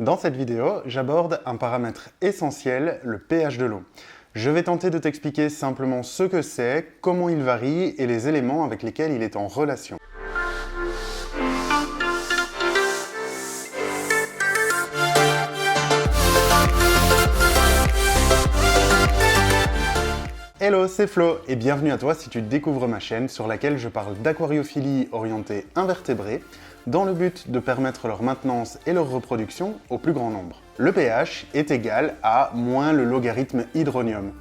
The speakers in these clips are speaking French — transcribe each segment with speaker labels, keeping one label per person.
Speaker 1: Dans cette vidéo, j'aborde un paramètre essentiel, le pH de l'eau. Je vais tenter de t'expliquer simplement ce que c'est, comment il varie et les éléments avec lesquels il est en relation. Hello, c'est Flo et bienvenue à toi si tu découvres ma chaîne sur laquelle je parle d'aquariophilie orientée invertébrés dans le but de permettre leur maintenance et leur reproduction au plus grand nombre. Le pH est égal à moins le logarithme hydronium.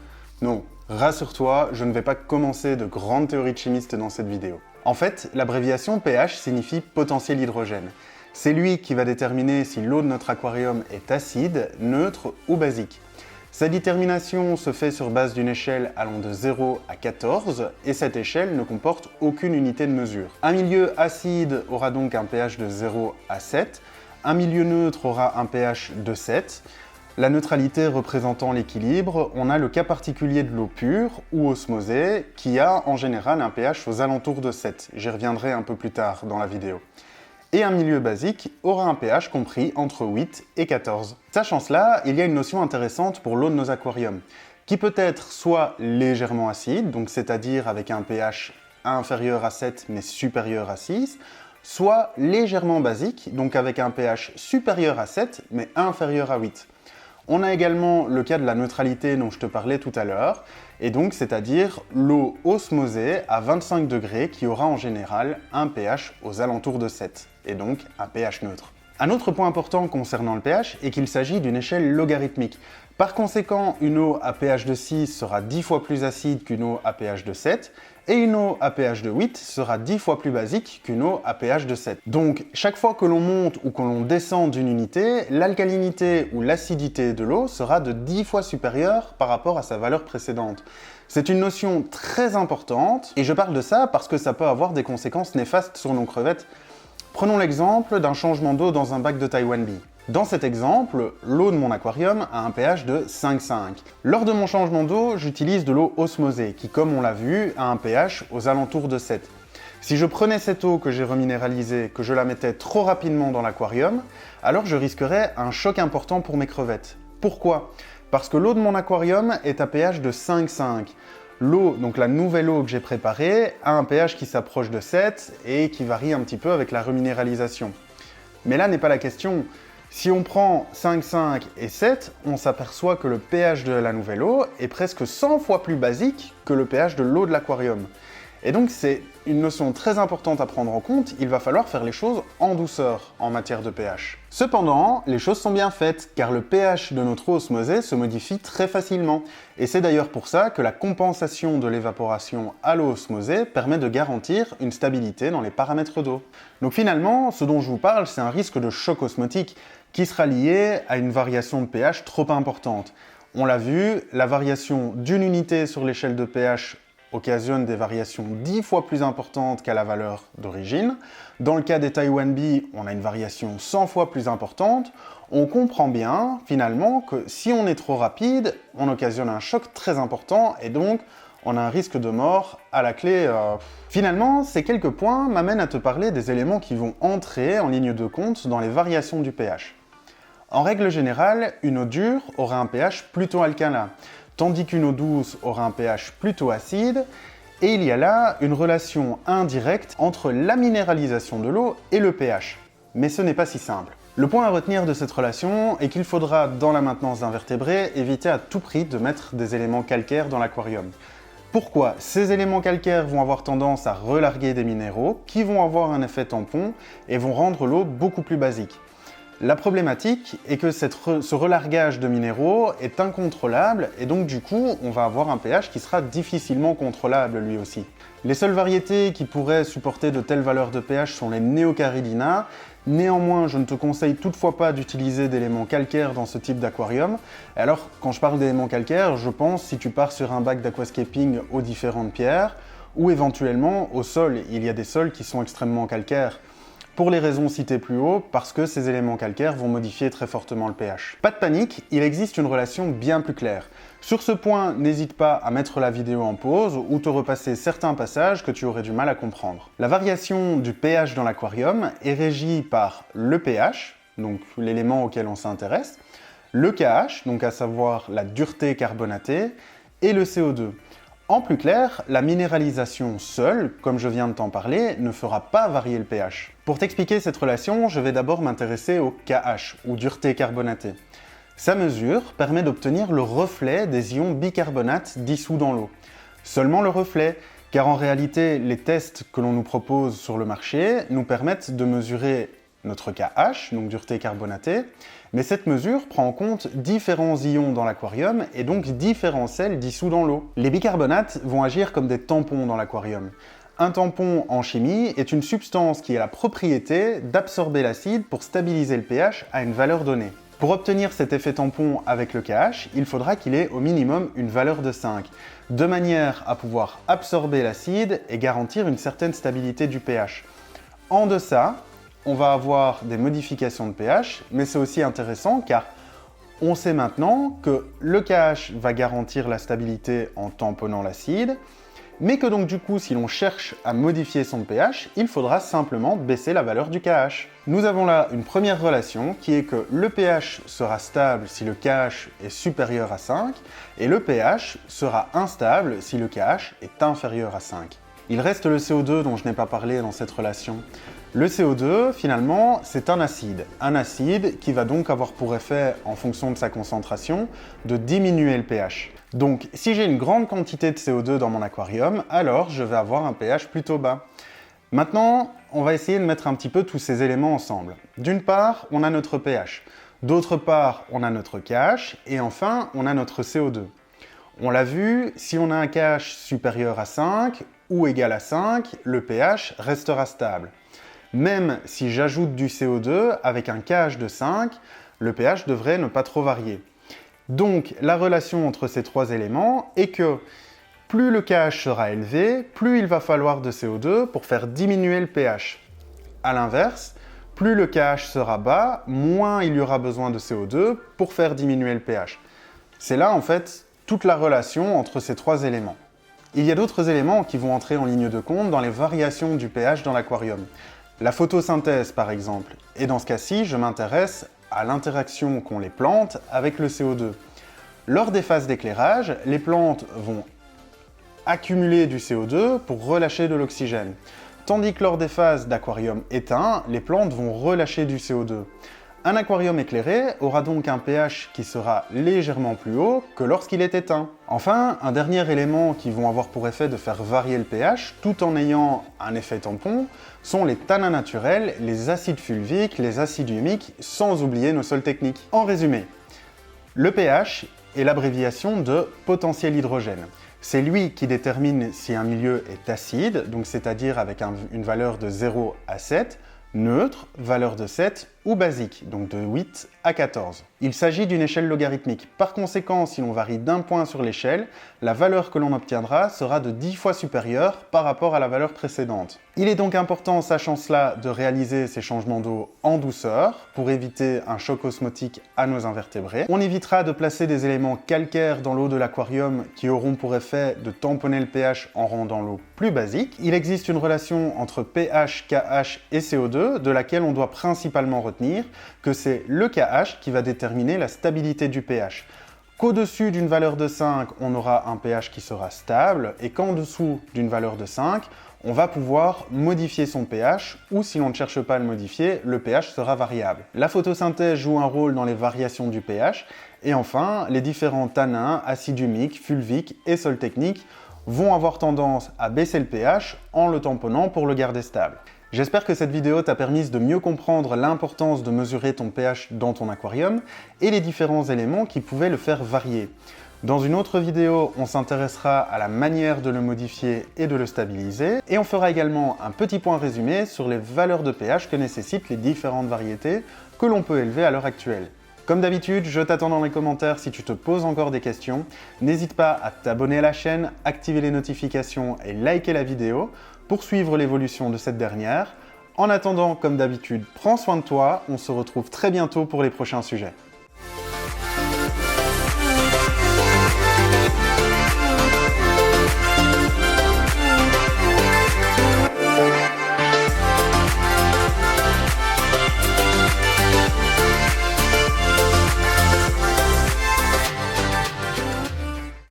Speaker 1: Non, rassure-toi, je ne vais pas commencer de grandes théories de chimistes dans cette vidéo. En fait, l'abréviation pH signifie potentiel hydrogène. C'est lui qui va déterminer si l'eau de notre aquarium est acide, neutre ou basique. Sa détermination se fait sur base d'une échelle allant de 0 à 14 et cette échelle ne comporte aucune unité de mesure. Un milieu acide aura donc un pH de 0 à 7, un milieu neutre aura un pH de 7. La neutralité représentant l'équilibre, on a le cas particulier de l'eau pure ou osmosée qui a en général un pH aux alentours de 7. J'y reviendrai un peu plus tard dans la vidéo. Et un milieu basique aura un pH compris entre 8 et 14. Sachant cela, il y a une notion intéressante pour l'eau de nos aquariums, qui peut être soit légèrement acide, donc c'est-à-dire avec un pH inférieur à 7 mais supérieur à 6, soit légèrement basique, donc avec un pH supérieur à 7 mais inférieur à 8. On a également le cas de la neutralité dont je te parlais tout à l'heure, et donc c'est-à-dire l'eau osmosée à 25 degrés qui aura en général un pH aux alentours de 7, et donc un pH neutre. Un autre point important concernant le pH est qu'il s'agit d'une échelle logarithmique. Par conséquent, une eau à pH de 6 sera 10 fois plus acide qu'une eau à pH de 7, et une eau à pH de 8 sera 10 fois plus basique qu'une eau à pH de 7. Donc, chaque fois que l'on monte ou que l'on descend d'une unité, l'alcalinité ou l'acidité de l'eau sera de 10 fois supérieure par rapport à sa valeur précédente. C'est une notion très importante, et je parle de ça parce que ça peut avoir des conséquences néfastes sur nos crevettes. Prenons l'exemple d'un changement d'eau dans un bac de Taiwan Bee. Dans cet exemple, l'eau de mon aquarium a un pH de 5,5. Lors de mon changement d'eau, j'utilise de l'eau osmosée, qui, comme on l'a vu, a un pH aux alentours de 7. Si je prenais cette eau que j'ai reminéralisée, que je la mettais trop rapidement dans l'aquarium, alors je risquerais un choc important pour mes crevettes. Pourquoi ? Parce que l'eau de mon aquarium est à pH de 5,5. L'eau, donc la nouvelle eau que j'ai préparée, a un pH qui s'approche de 7 et qui varie un petit peu avec la reminéralisation. Mais là n'est pas la question. Si on prend 5,5 et 7, on s'aperçoit que le pH de la nouvelle eau est presque 100 fois plus basique que le pH de l'eau de l'aquarium. Et donc c'est une notion très importante à prendre en compte, il va falloir faire les choses en douceur en matière de pH. Cependant, les choses sont bien faites, car le pH de notre eau osmosée se modifie très facilement. Et c'est d'ailleurs pour ça que la compensation de l'évaporation à l'eau osmosée permet de garantir une stabilité dans les paramètres d'eau. Donc finalement, ce dont je vous parle, c'est un risque de choc osmotique qui sera lié à une variation de pH trop importante. On l'a vu, la variation d'une unité sur l'échelle de pH occasionne des variations 10 fois plus importantes qu'à la valeur d'origine. Dans le cas des Taiwan Bee, on a une variation 100 fois plus importante. On comprend bien, finalement, que si on est trop rapide, on occasionne un choc très important et donc on a un risque de mort à la clé. Finalement, ces quelques points m'amènent à te parler des éléments qui vont entrer en ligne de compte dans les variations du pH. En règle générale, une eau dure aura un pH plutôt alcalin, tandis qu'une eau douce aura un pH plutôt acide, et il y a là une relation indirecte entre la minéralisation de l'eau et le pH. Mais ce n'est pas si simple. Le point à retenir de cette relation est qu'il faudra, dans la maintenance d'invertébrés, éviter à tout prix de mettre des éléments calcaires dans l'aquarium. Pourquoi ? Ces éléments calcaires vont avoir tendance à relarguer des minéraux qui vont avoir un effet tampon et vont rendre l'eau beaucoup plus basique. La problématique est que ce relargage de minéraux est incontrôlable et donc du coup on va avoir un pH qui sera difficilement contrôlable lui aussi. Les seules variétés qui pourraient supporter de telles valeurs de pH sont les Neocaridina. Néanmoins, je ne te conseille toutefois pas d'utiliser d'éléments calcaires dans ce type d'aquarium. Alors quand je parle d'éléments calcaires, je pense si tu pars sur un bac d'aquascaping aux différentes pierres ou éventuellement au sol. Il y a des sols qui sont extrêmement calcaires. Pour les raisons citées plus haut, parce que ces éléments calcaires vont modifier très fortement le pH. Pas de panique, il existe une relation bien plus claire. Sur ce point, n'hésite pas à mettre la vidéo en pause ou te repasser certains passages que tu aurais du mal à comprendre. La variation du pH dans l'aquarium est régie par le pH, donc l'élément auquel on s'intéresse, le KH, donc à savoir la dureté carbonatée, et le CO2. En plus clair, la minéralisation seule, comme je viens de t'en parler, ne fera pas varier le pH. Pour t'expliquer cette relation, je vais d'abord m'intéresser au KH, ou dureté carbonatée. Sa mesure permet d'obtenir le reflet des ions bicarbonate dissous dans l'eau. Seulement le reflet, car en réalité, les tests que l'on nous propose sur le marché nous permettent de mesurer notre KH, donc dureté carbonatée, mais cette mesure prend en compte différents ions dans l'aquarium et donc différents sels dissous dans l'eau. Les bicarbonates vont agir comme des tampons dans l'aquarium. Un tampon en chimie est une substance qui a la propriété d'absorber l'acide pour stabiliser le pH à une valeur donnée. Pour obtenir cet effet tampon avec le KH, il faudra qu'il ait au minimum une valeur de 5, de manière à pouvoir absorber l'acide et garantir une certaine stabilité du pH. En deçà, on va avoir des modifications de pH, mais c'est aussi intéressant car on sait maintenant que le KH va garantir la stabilité en tamponnant l'acide, mais que donc du coup, si l'on cherche à modifier son pH, il faudra simplement baisser la valeur du KH. Nous avons là une première relation qui est que le pH sera stable si le KH est supérieur à 5 et le pH sera instable si le KH est inférieur à 5. Il reste le CO2 dont je n'ai pas parlé dans cette relation. Le CO2, finalement, c'est un acide qui va donc avoir pour effet, en fonction de sa concentration, de diminuer le pH. Donc, si j'ai une grande quantité de CO2 dans mon aquarium, alors je vais avoir un pH plutôt bas. Maintenant, on va essayer de mettre un petit peu tous ces éléments ensemble. D'une part, on a notre pH. D'autre part, on a notre KH. Et enfin, on a notre CO2. On l'a vu, si on a un KH supérieur à 5 ou égal à 5, le pH restera stable. Même si j'ajoute du CO2 avec un KH de 5, le pH devrait ne pas trop varier. Donc la relation entre ces trois éléments est que plus le KH sera élevé, plus il va falloir de CO2 pour faire diminuer le pH. A l'inverse, plus le KH sera bas, moins il y aura besoin de CO2 pour faire diminuer le pH. C'est là en fait toute la relation entre ces trois éléments. Il y a d'autres éléments qui vont entrer en ligne de compte dans les variations du pH dans l'aquarium. La photosynthèse par exemple, et dans ce cas-ci, je m'intéresse à l'interaction qu'ont les plantes avec le CO2. Lors des phases d'éclairage, les plantes vont accumuler du CO2 pour relâcher de l'oxygène, tandis que lors des phases d'aquarium éteint, les plantes vont relâcher du CO2. Un aquarium éclairé aura donc un pH qui sera légèrement plus haut que lorsqu'il est éteint. Enfin, un dernier élément qui vont avoir pour effet de faire varier le pH, tout en ayant un effet tampon, sont les tanins naturels, les acides fulviques, les acides humiques, sans oublier nos sols techniques. En résumé, le pH est l'abréviation de potentiel hydrogène. C'est lui qui détermine si un milieu est acide, donc c'est-à-dire avec une valeur de 0 à 7, neutre, valeur de 7, ou basique, donc de 8 à 14. Il s'agit d'une échelle logarithmique. Par conséquent, si l'on varie d'un point sur l'échelle, la valeur que l'on obtiendra sera de 10 fois supérieure par rapport à la valeur précédente. Il est donc important, sachant cela, de réaliser ces changements d'eau en douceur pour éviter un choc osmotique à nos invertébrés. On évitera de placer des éléments calcaires dans l'eau de l'aquarium qui auront pour effet de tamponner le pH en rendant l'eau plus basique. Il existe une relation entre pH, KH et CO2 de laquelle on doit principalement retenir que c'est le KH qui va déterminer la stabilité du pH. Qu'au-dessus d'une valeur de 5, on aura un pH qui sera stable et qu'en dessous d'une valeur de 5, on va pouvoir modifier son pH ou si l'on ne cherche pas à le modifier, le pH sera variable. La photosynthèse joue un rôle dans les variations du pH et enfin, les différents tanins, acides humiques, fulviques et sols techniques vont avoir tendance à baisser le pH en le tamponnant pour le garder stable. J'espère que cette vidéo t'a permis de mieux comprendre l'importance de mesurer ton pH dans ton aquarium et les différents éléments qui pouvaient le faire varier. Dans une autre vidéo, on s'intéressera à la manière de le modifier et de le stabiliser, et on fera également un petit point résumé sur les valeurs de pH que nécessitent les différentes variétés que l'on peut élever à l'heure actuelle. Comme d'habitude, je t'attends dans les commentaires si tu te poses encore des questions. N'hésite pas à t'abonner à la chaîne, activer les notifications et liker la vidéo pour suivre l'évolution de cette dernière. En attendant, comme d'habitude, prends soin de toi, on se retrouve très bientôt pour les prochains sujets.